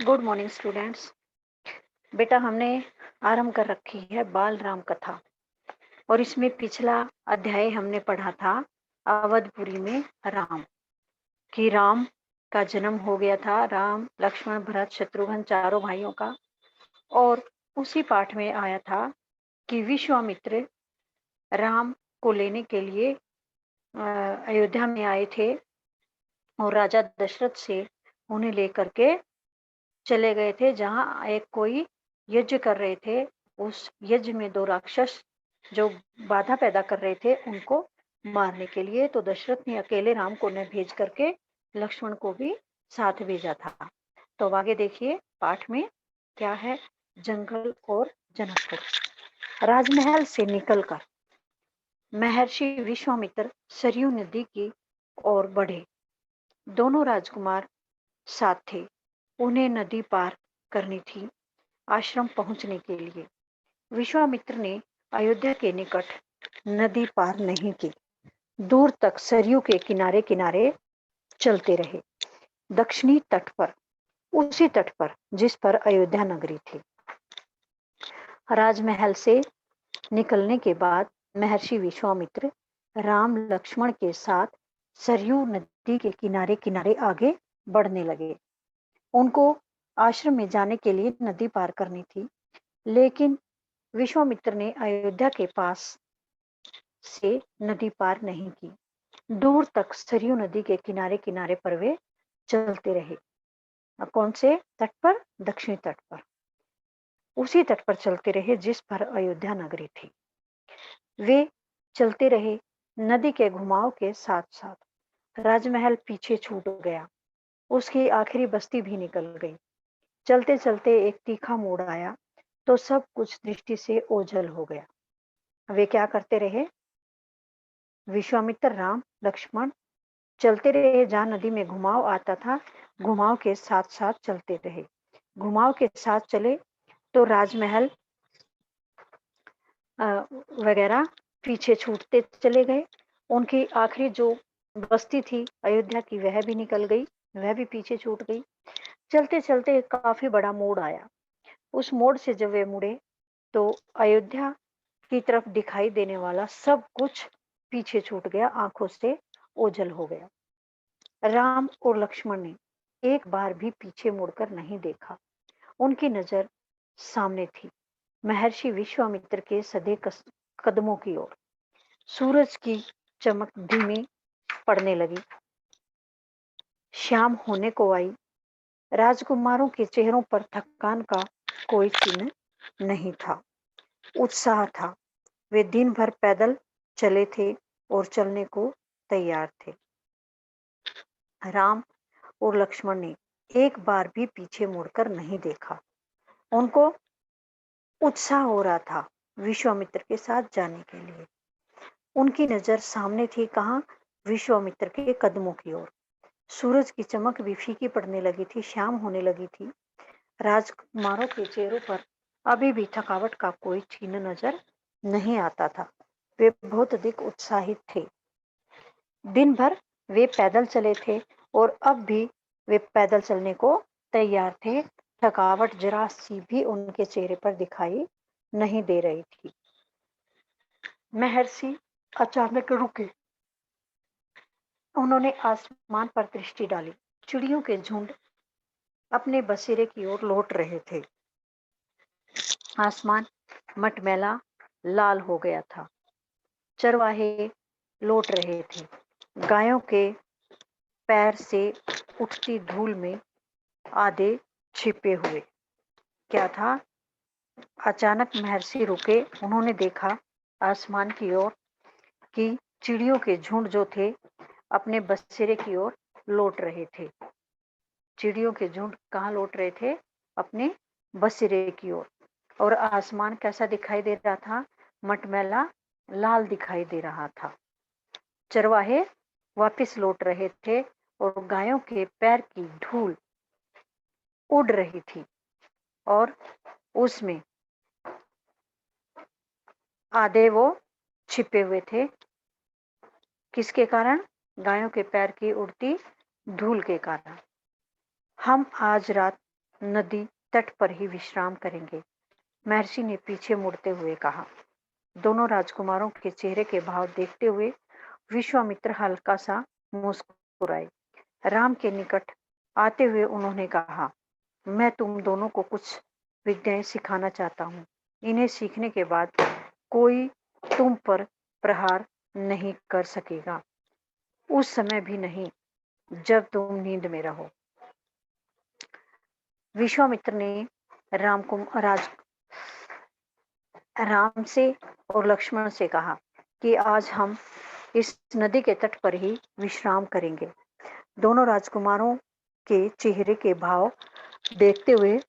Good morning students. बेटा हमने आरंभ कर रखी है बाल राम कथा और इसमें पिछला अध्याय हमने पढ़ा था अवधपुरी में राम कि राम का जन्म हो गया था, राम लक्ष्मण भरत शत्रुघ्न चारों भाइयों का। और उसी पाठ में आया था कि विश्वामित्र राम को लेने के लिए अयोध्या में आए थे और राजा दशरथ से उन्हें लेकर के चले गए थे, जहां एक कोई यज्ञ कर रहे थे। उस यज्ञ में दो राक्षस जो बाधा पैदा कर रहे थे उनको मारने के लिए, तो दशरथ ने अकेले राम को न भेज करके लक्ष्मण को भी साथ भेजा था। तो अब आगे देखिए पाठ में क्या है। जंगल और जनकपुर। राजमहल से निकलकर महर्षि विश्वामित्र सरयू नदी की ओर बढ़े। दोनों राजकुमार साथ थे। उन्हें नदी पार करनी थी आश्रम पहुंचने के लिए। विश्वामित्र ने अयोध्या के निकट नदी पार नहीं की। दूर तक सरयू के किनारे किनारे चलते रहे, दक्षिणी तट पर, उसी तट पर जिस पर अयोध्या नगरी थी। राजमहल से निकलने के बाद महर्षि विश्वामित्र राम लक्ष्मण के साथ सरयू नदी के किनारे किनारे आगे बढ़ने लगे। उनको आश्रम में जाने के लिए नदी पार करनी थी, लेकिन विश्वामित्र ने अयोध्या के पास से नदी पार नहीं की। दूर तक सरयू नदी के किनारे किनारे पर वे चलते रहे। कौन से तट पर? दक्षिणी तट पर, उसी तट पर चलते रहे जिस पर अयोध्या नगरी थी। वे चलते रहे। नदी के घुमाव के साथ साथ राजमहल पीछे छूट गया, उसकी आखिरी बस्ती भी निकल गई। चलते चलते एक तीखा मोड़ आया तो सब कुछ दृष्टि से ओझल हो गया। वे क्या करते रहे? विश्वामित्र राम लक्ष्मण चलते रहे, जहां नदी में घुमाव आता था घुमाव के साथ साथ चलते रहे। घुमाव के साथ चले तो राजमहल वगैरह पीछे छूटते चले गए। उनकी आखिरी जो बस्ती थी अयोध्या की वह भी निकल गई, वह भी पीछे छूट गई। चलते चलते एक काफी बड़ा मोड़ आया। उस मोड़ से जब वे मुड़े तो अयोध्या की तरफ दिखाई देने वाला सब कुछ पीछे छूट गया, आंखों से ओझल हो गया। राम और लक्ष्मण ने एक बार भी पीछे मुड़कर नहीं देखा। उनकी नजर सामने थी, महर्षि विश्वामित्र के सधे कदमों की ओर। सूरज की चमक धीमी पड़ने लगी, शाम होने को आई। राजकुमारों के चेहरों पर थकान का कोई चिन्ह नहीं था, उत्साह था। वे दिन भर पैदल चले थे और चलने को तैयार थे। राम और लक्ष्मण ने एक बार भी पीछे मुड़कर नहीं देखा। उनको उत्साह हो रहा था विश्वामित्र के साथ जाने के लिए। उनकी नजर सामने थी, कहां? विश्वामित्र के कदमों की ओर। सूरज की चमक भी फीकी पड़ने लगी थी, शाम होने लगी थी। राजकुमारों के चेहरों पर अभी भी थकावट का कोई चिन्ह नजर नहीं आता था। वे बहुत अधिक उत्साहित थे। दिन भर वे पैदल चले थे और अब भी वे पैदल चलने को तैयार थे। थकावट जरा सी भी उनके चेहरे पर दिखाई नहीं दे रही थी। महर्षि अचानक रुके। उन्होंने आसमान पर दृष्टि डाली। चिड़ियों के झुंड अपने बसेरे की ओर लौट रहे थे। आसमान मटमैला लाल हो गया था। चरवाहे लौट रहे थे। गायों के पैर से उठती धूल में आधे छिपे हुए। क्या था? अचानक महर्षि रुके। उन्होंने देखा आसमान की ओर कि चिड़ियों के झुंड जो थे अपने बसेरे की ओर लौट रहे थे। चिड़ियों के झुंड कहाँ लौट रहे थे? अपने बसेरे की ओर। और आसमान कैसा दिखाई दे रहा था? मटमैला लाल दिखाई दे रहा था। चरवाहे वापस लौट रहे थे और गायों के पैर की धूल उड़ रही थी और उसमें आधे वो छिपे हुए थे। किसके कारण? गायों के पैर की उड़ती धूल के कारण। हम आज रात नदी तट पर ही विश्राम करेंगे। महर्षि ने पीछे मुड़ते हुए कहा। दोनों राजकुमारों के चेहरे के भाव देखते हुए विश्वामित्र हल्का सा मुस्कुराए। राम के निकट आते हुए उन्होंने कहा, मैं तुम दोनों को कुछ विद्याएं सिखाना चाहता हूँ। इन्हें सीखने के बाद कोई तुम पर प्रहार नहीं कर सकेगा, उस समय भी नहीं जब तुम नींद में रहो। विश्वामित्र ने राम से और लक्ष्मण से कहा कि आज हम इस नदी के तट पर ही विश्राम करेंगे। दोनों राजकुमारों के चेहरे के भाव देखते हुए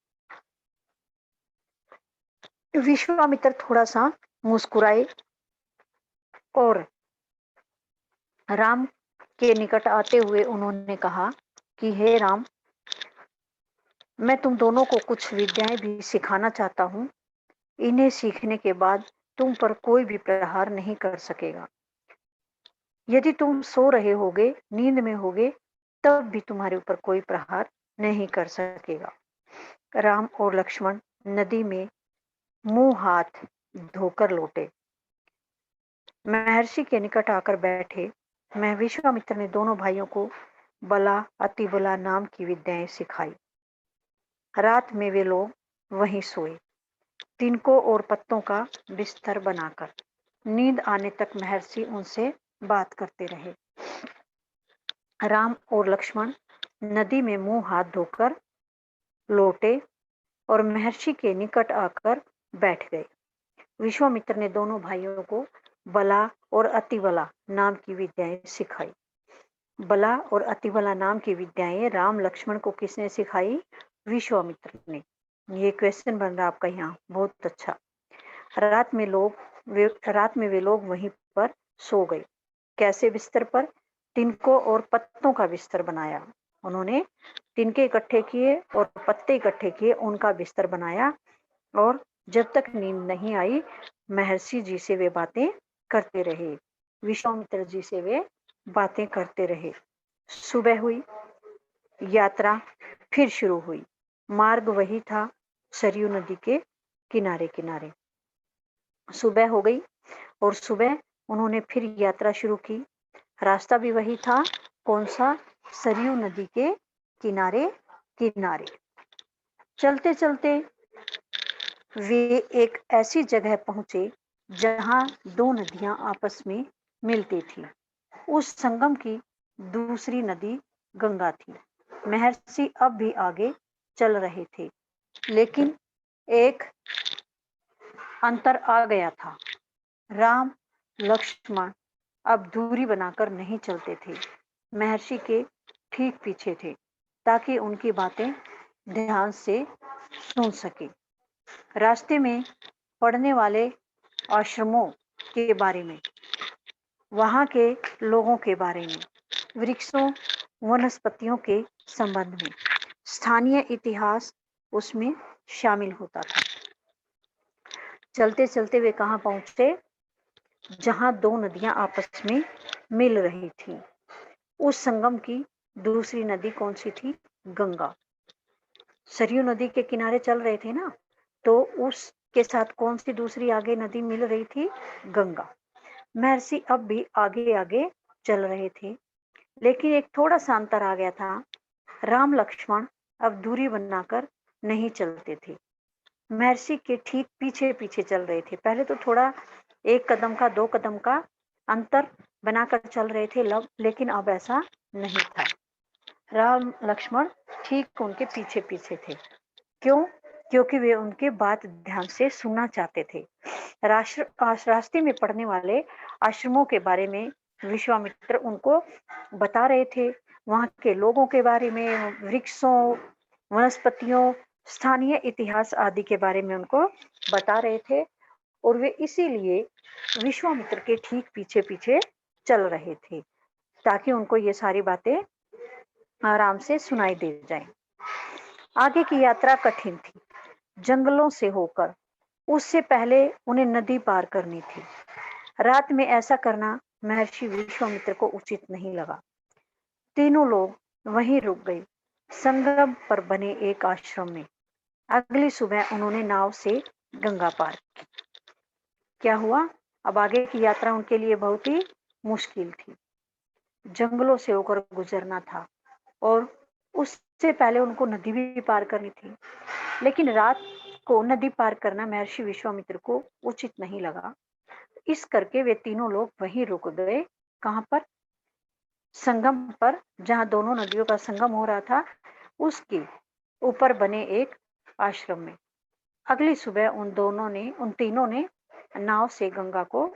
विश्वामित्र थोड़ा सा मुस्कुराए और राम के निकट आते हुए उन्होंने कहा कि हे राम, मैं तुम दोनों को कुछ विद्याएं भी सिखाना चाहता हूँ। इन्हें सीखने के बाद तुम पर कोई भी प्रहार नहीं कर सकेगा। यदि तुम सो रहे होगे, नींद में होगे, तब भी तुम्हारे ऊपर कोई प्रहार नहीं कर सकेगा। राम और लक्ष्मण नदी में मुंह हाथ धोकर लौटे। महर्षि के निकट आकर बैठे। मैं विश्वामित्र ने दोनों भाइयों को बला अतिबला नाम की विद्याएं सिखाई। रात में वे लोग वहीं सोए, तिनकों और पत्तों का बिस्तर बनाकर। नींद आने तक महर्षि उनसे बात करते रहे। राम और लक्ष्मण नदी में मुंह हाथ धोकर लौटे और महर्षि के निकट आकर बैठ गए। विश्वामित्र ने दोनों भाइयों को बला और अतिबला नाम की विद्याएं सिखाई। बला और अतिबला नाम की विद्याएं राम लक्ष्मण को किसने सिखाई? विश्वामित्र ने। ये क्वेश्चन बन रहा आपका यहाँ, बहुत अच्छा। रात में वे लोग वहीं पर सो गए। कैसे बिस्तर पर? तिनकों और पत्तों का बिस्तर बनाया। उन्होंने तिनके इकट्ठे किए और पत्ते इकट्ठे किए, उनका बिस्तर बनाया और जब तक नींद नहीं आई महर्षि जी से वे बातें करते रहे। विश्वामित्र जी से वे बातें करते रहे। सुबह हुई, यात्रा फिर शुरू हुई। मार्ग वही था, सरयू नदी के किनारे किनारे। सुबह हो गई और सुबह उन्होंने फिर यात्रा शुरू की। रास्ता भी वही था, कौन सा? सरयू नदी के किनारे किनारे। चलते चलते वे एक ऐसी जगह पहुंचे जहां दो नदियां आपस में मिलती थी। उस संगम की दूसरी नदी गंगा थी। महर्षि अब भी आगे चल रहे थे, लेकिन एक अंतर आ गया था। राम लक्ष्मण अब दूरी बनाकर नहीं चलते थे, महर्षि के ठीक पीछे थे, ताकि उनकी बातें ध्यान से सुन सके। रास्ते में पड़ने वाले आश्रमों के बारे में, वहां के लोगों के बारे में, वृक्षों वनस्पतियों के संबंध में, स्थानीय इतिहास उसमें शामिल होता था। चलते चलते वे कहाँ पहुंचे? जहां दो नदियां आपस में मिल रही थी। उस संगम की दूसरी नदी कौन सी थी? गंगा। सरयू नदी के किनारे चल रहे थे ना, तो उसके साथ कौन सी दूसरी आगे नदी मिल रही थी? गंगा। महर्षि अब भी आगे आगे चल रहे थे, लेकिन एक थोड़ा सा अंतर आ गया था। राम लक्ष्मण अब दूरी बनाकर नहीं चलते थे, महर्षि के ठीक पीछे पीछे चल रहे थे। पहले तो थोड़ा एक कदम का, दो कदम का अंतर बनाकर चल रहे थे लेकिन अब ऐसा नहीं था। राम लक्ष्मण ठीक उनके पीछे पीछे थे। क्यों? क्योंकि वे उनके बात ध्यान से सुनना चाहते थे। रास्ते में पड़ने वाले आश्रमों के बारे में विश्वामित्र उनको बता रहे थे, वहां के लोगों के बारे में, वृक्षों वनस्पतियों स्थानीय इतिहास आदि के बारे में उनको बता रहे थे, और वे इसीलिए विश्वामित्र के ठीक पीछे पीछे चल रहे थे, ताकि उनको ये सारी बातें आराम से सुनाई दे जाएं। आगे की यात्रा कठिन थी, जंगलों से होकर। उससे पहले उन्हें नदी पार करनी थी। रात में ऐसा करना महर्षि विश्वामित्र को उचित नहीं लगा। तीनों लोग वहीं रुक गए। संगम पर बने एक आश्रम में। अगली सुबह उन्होंने नाव से गंगा पार की। क्या हुआ? अब आगे की यात्रा उनके लिए बहुत ही मुश्किल थी। जंगलों से होकर गुजरना था और उससे पहले उनको नदी भी पार करनी थी। लेकिन रात को नदी पार करना महर्षि विश्वामित्र को उचित नहीं लगा। इस करके वे तीनों लोग वहीं रुक गए। कहां पर? संगम पर, जहां दोनों नदियों का संगम हो रहा था, उसके ऊपर बने एक आश्रम में। अगली सुबह उन तीनों ने नाव से गंगा को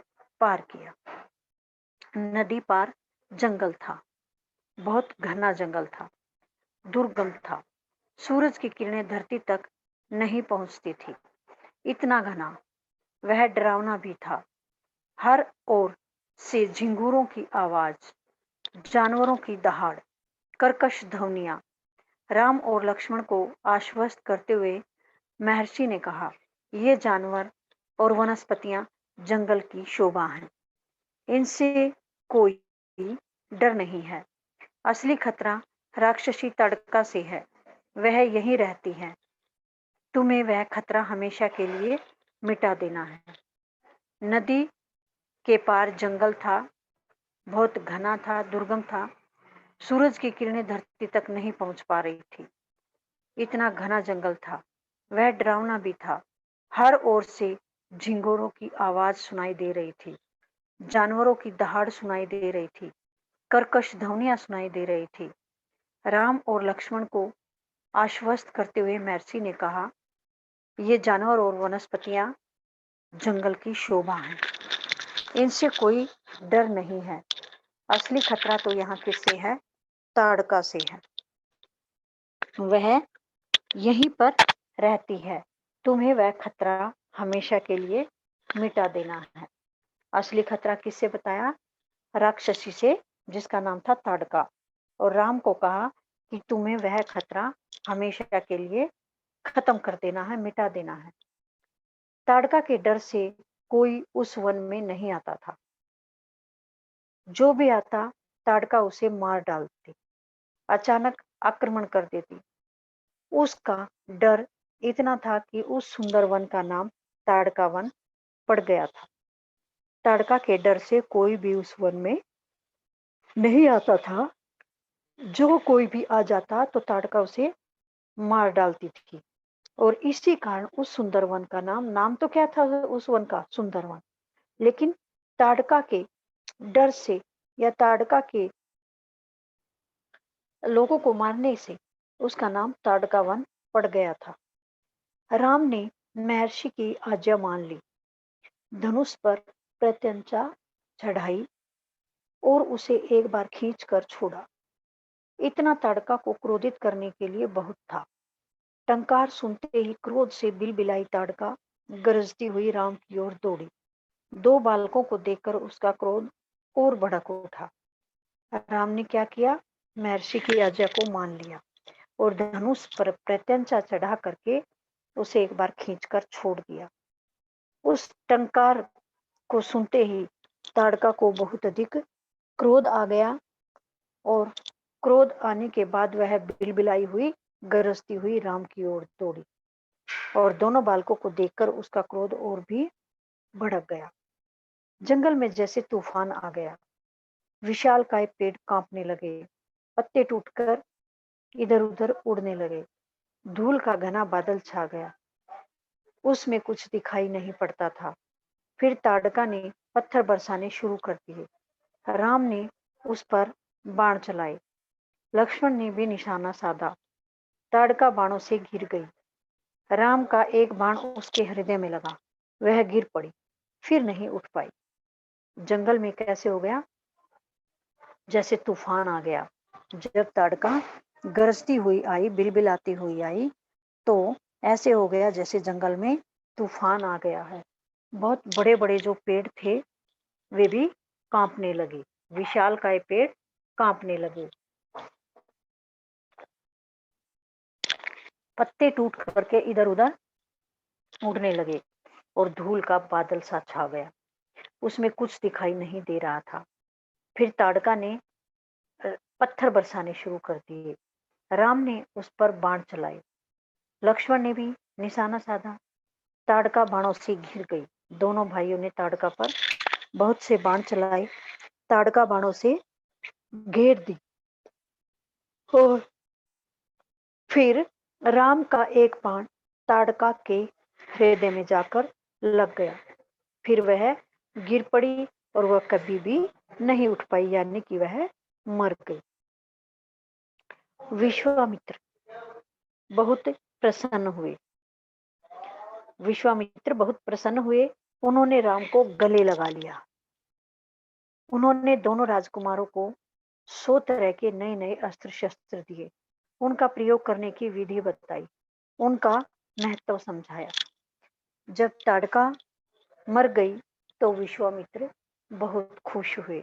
पार किया। नदी पार जंगल था, बहुत घना जंगल था, दुर्गम था। सूरज की किरणें धरती तक नहीं पहुंचती थी, इतना घना। वह डरावना भी था। हर ओर से झिंगुरों की आवाज, जानवरों की दहाड़, कर्कश ध्वनियां। राम और लक्ष्मण को आश्वस्त करते हुए महर्षि ने कहा, ये जानवर और वनस्पतियां जंगल की शोभा हैं, इनसे कोई डर नहीं है। असली खतरा राक्षसी ताड़का से है, वह यहीं रहती है। तुम्हें वह खतरा हमेशा के लिए मिटा देना है। नदी के पार जंगल था, बहुत घना था, दुर्गम था। सूरज की किरणें धरती तक नहीं पहुंच पा रही थी, इतना घना जंगल था। वह डरावना भी था। हर ओर से झिंगुरों की आवाज सुनाई दे रही थी, जानवरों की दहाड़ सुनाई दे रही थी, कर्कश ध्वनियां सुनाई दे रही थी। राम और लक्ष्मण को आश्वस्त करते हुए महर्षि ने कहा, ये जानवर और वनस्पतियां जंगल की शोभा हैं, इनसे कोई डर नहीं है। असली खतरा तो यहाँ किससे है? ताड़का से है। वह यहीं पर रहती है। तुम्हें वह खतरा हमेशा के लिए मिटा देना है। असली खतरा किससे बताया? राक्षसी से, जिसका नाम था ताड़का। और राम को कहा कि तुम्हें वह खतरा हमेशा के लिए खत्म कर देना है, मिटा देना है। ताड़का के डर से कोई उस वन में नहीं आता था। जो भी आता, ताड़का उसे मार डालती, अचानक आक्रमण कर देती। उसका डर इतना था कि उस सुंदर वन का नाम ताड़का वन पड़ गया था। ताड़का के डर से कोई भी उस वन में नहीं आता था। जो कोई भी आ जाता तो ताड़का उसे मार डालती थी। और इसी कारण उस सुंदर वन का नाम तो क्या था उस वन का? सुंदर वन। लेकिन ताड़का के डर से या ताड़का के लोगों को मारने से उसका नाम ताड़का वन पड़ गया था। राम ने महर्षि की आज्ञा मान ली, धनुष पर प्रत्यंचा चढ़ाई और उसे एक बार खींचकर छोड़ा। इतना ताड़का को क्रोधित करने के लिए बहुत था। टंकार सुनते ही क्रोध से बिलबिलाई ताड़का गरजती हुई राम की ओर दौड़ी। दो बालकों को देखकर उसका क्रोध और भड़क उठा। राम ने क्या किया? महर्षि की आज्ञा को मान लिया और धनुष पर प्रत्यंचा चढ़ा करके उसे एक बार खींचकर छोड़ दिया। उस टंकार को सुनते ही ताड़का को बहुत अधिक क्रोध आ गया और क्रोध आने के बाद वह बिलबिलाई हुई, गरजती हुई राम की ओर दौड़ी और दोनों बालकों को देखकर उसका क्रोध और भी भड़क गया। जंगल में जैसे तूफान आ गया। विशालकाय पेड़ कांपने लगे, पत्ते टूटकर इधर उधर उड़ने लगे। धूल का घना बादल छा गया, उसमें कुछ दिखाई नहीं पड़ता था। फिर ताड़का ने पत्थर बरसाने शुरू कर दिए। राम ने उस पर बाण चलाए, लक्ष्मण ने भी निशाना साधा। ताड़का बाणों से गिर गई। राम का एक बाण उसके हृदय में लगा, वह गिर पड़ी, फिर नहीं उठ पाई। जंगल में कैसे हो गया? जैसे तूफान आ गया। जब ताड़का गरजती हुई आई, बिलबिलाती हुई आई, तो ऐसे हो गया जैसे जंगल में तूफान आ गया है। बहुत बड़े बड़े जो पेड़ थे वे भी कांपने लगे, विशालकाय पेड़ कांपने लगे, पत्ते टूट करके इधर उधर उड़ने लगे और धूल का बादल सा छा गया, उसमें कुछ दिखाई नहीं दे रहा था। फिर ताड़का ने पत्थर बरसाने शुरू कर दिए। राम ने उस पर बाण चलाए। लक्ष्मण ने भी निशाना साधा। ताड़का बाणों से घिर गई। दोनों भाइयों ने ताड़का पर बहुत से बाण चलाए। ताड़का बाणों से घेर दी और फिर राम का एक बाण ताड़का के हृदय में जाकर लग गया। फिर वह गिर पड़ी और वह कभी भी नहीं उठ पाई, यानी कि वह मर गई। विश्वामित्र बहुत प्रसन्न हुए। विश्वामित्र बहुत प्रसन्न हुए। उन्होंने राम को गले लगा लिया। उन्होंने दोनों राजकुमारों को 100 तरह के नए नए अस्त्र शस्त्र दिए। उनका प्रयोग करने की विधि बताई। उनका महत्व समझाया। जब ताड़का मर गई तो विश्वामित्र बहुत खुश हुए।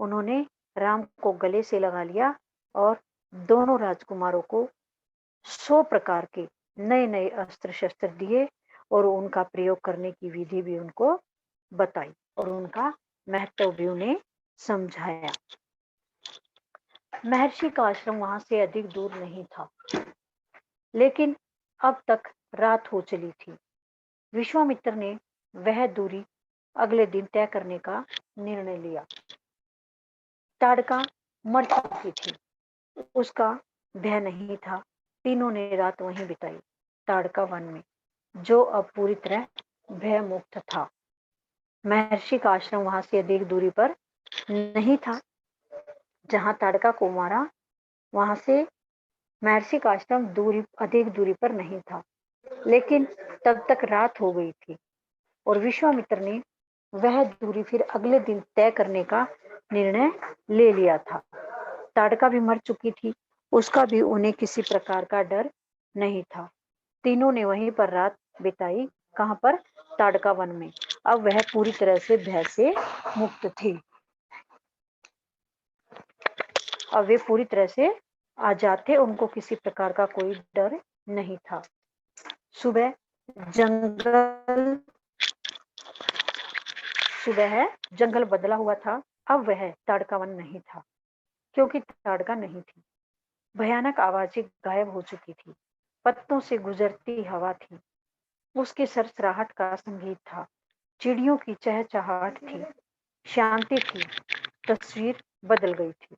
उन्होंने राम को गले से लगा लिया और दोनों राजकुमारों को 100 प्रकार के नए नए अस्त्र शस्त्र दिए और उनका प्रयोग करने की विधि भी उनको बताई और उनका महत्व भी उन्हें समझाया। महर्षि का आश्रम वहां से अधिक दूर नहीं था, लेकिन अब तक रात हो चली थी। विश्वामित्र ने वह दूरी अगले दिन तय करने का निर्णय लिया। ताड़का मर चुकी थी, उसका भय नहीं था। तीनों ने रात वहीं बिताई, ताड़का वन में, जो अब पूरी तरह भय मुक्त था। महर्षि का आश्रम वहां से अधिक दूरी पर नहीं था। जहां ताड़का को मारा वहां से महर्षि का आश्रम अधिक दूरी पर नहीं था, लेकिन तब तक रात हो गई थी और विश्वामित्र ने वह दूरी फिर अगले दिन तय करने का निर्णय ले लिया था। ताड़का भी मर चुकी थी, उसका भी उन्हें किसी प्रकार का डर नहीं था। तीनों ने वहीं पर रात बिताई। कहां पर? ताड़का वन में। अब वह पूरी तरह से भय से मुक्त थी। अब वे पूरी तरह से आजाद थे, उनको किसी प्रकार का कोई डर नहीं था। सुबह जंगल जंगल बदला हुआ था। अब वह ताड़का वन नहीं था, क्योंकि ताड़का नहीं थी। भयानक आवाजें गायब हो चुकी थी। पत्तों से गुजरती हवा थी। उसके सरसराहट का संगीत था। चिड़ियों की चहचहाट थी। शांति थी। तस्वीर बदल गई थी।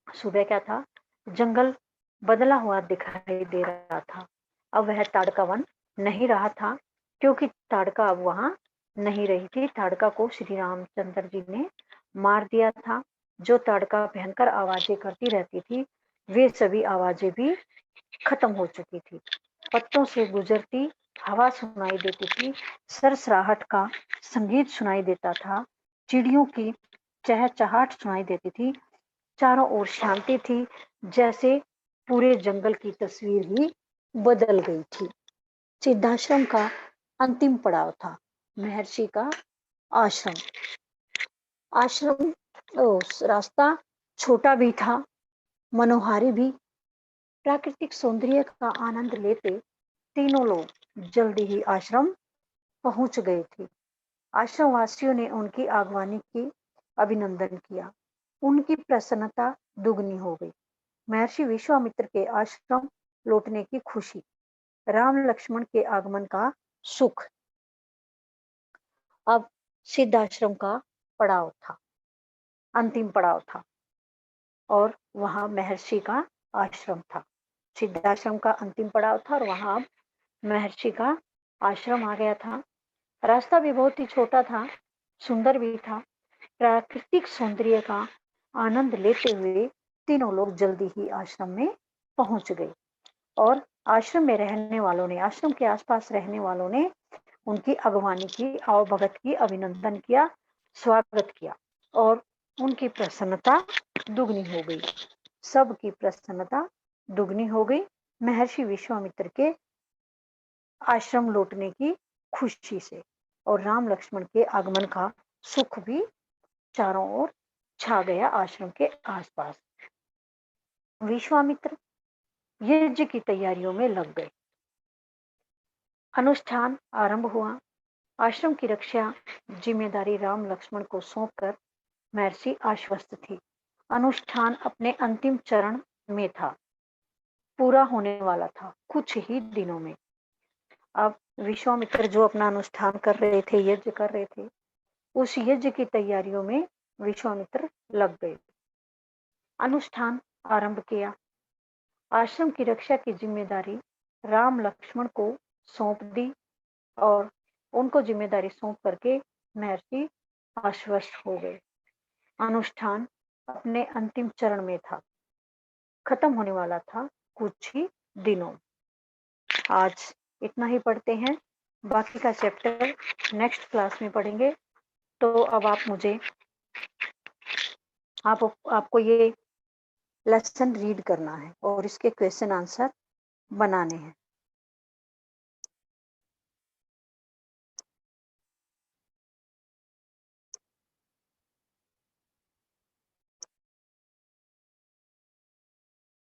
सुबह क्या था? जंगल बदला हुआ दिखाई दे रहा था। अब वह ताड़का वन नहीं रहा था, क्योंकि ताड़का अब वहां नहीं रही थी। ताड़का को श्री रामचंद्र जी ने मार दिया था। जो ताड़का भयंकर आवाजें करती रहती थी, वे सभी आवाजें भी खत्म हो चुकी थी। पत्तों से गुजरती हवा सुनाई देती थी। सरसराहट का संगीत सुनाई देता था। चिड़ियों की चहचहाट सुनाई देती थी। चारों ओर शांति थी, जैसे पूरे जंगल की तस्वीर ही बदल गई थी। सिद्धाश्रम का अंतिम पड़ाव था। महर्षि का आश्रम। आश्रम रास्ता छोटा भी था, मनोहारी भी। प्राकृतिक सौंदर्य का आनंद लेते तीनों लोग जल्दी ही आश्रम पहुंच गए थे। आश्रम वासियों ने उनकी आगवानी की, अभिनंदन किया। उनकी प्रसन्नता दुगनी हो गई। महर्षि विश्वामित्र के आश्रम लौटने की खुशी, राम लक्ष्मण के आगमन का सुख। अब सिद्धाश्रम का पड़ाव था, अंतिम पड़ाव था, और वहां महर्षि का आश्रम था। सिद्धाश्रम का अंतिम पड़ाव था और वहां अब महर्षि का आश्रम आ गया था। रास्ता भी बहुत ही छोटा था, सुंदर भी था। प्राकृतिक सौंदर्य का आनंद लेते हुए तीनों लोग जल्दी ही आश्रम में पहुंच गए और आश्रम में रहने वालों ने, आश्रम के आसपास रहने वालों ने उनकी अगवानी की, आवभगत की, अभिनंदन किया, स्वागत किया और उनकी प्रसन्नता दुगनी हो गई। सबकी प्रसन्नता दुगनी हो गई महर्षि विश्वामित्र के आश्रम लौटने की खुशी से, और राम लक्ष्मण के आगमन का सुख भी चारों ओर छा गया आश्रम के आसपास। विश्वामित्र यज्ञ की तैयारियों में लग गए। अनुष्ठान आरंभ हुआ। आश्रम की रक्षा जिम्मेदारी राम लक्ष्मण को सौंपकर महर्षि आश्वस्त थी। अनुष्ठान अपने अंतिम चरण में था। पूरा होने वाला था कुछ ही दिनों में। अब विश्वामित्र जो अपना अनुष्ठान कर रहे थे, यज्ञ कर रहे थे, उस यज्ञ की तैयारियों में विश्वामित्र लग गए। अनुष्ठान आरंभ किया। आश्रम की रक्षा की जिम्मेदारी राम लक्ष्मण को सौंप दी और उनको जिम्मेदारी सौंप करके महर्षि आश्वस्त हो गए। अनुष्ठान अपने अंतिम चरण में था, खत्म होने वाला था कुछ ही दिनों। आज इतना ही पढ़ते हैं, बाकी का चैप्टर नेक्स्ट क्लास में पढ़ेंगे। तो अब आप मुझे आपको ये लेसन रीड करना है और इसके क्वेश्चन आंसर बनाने हैं।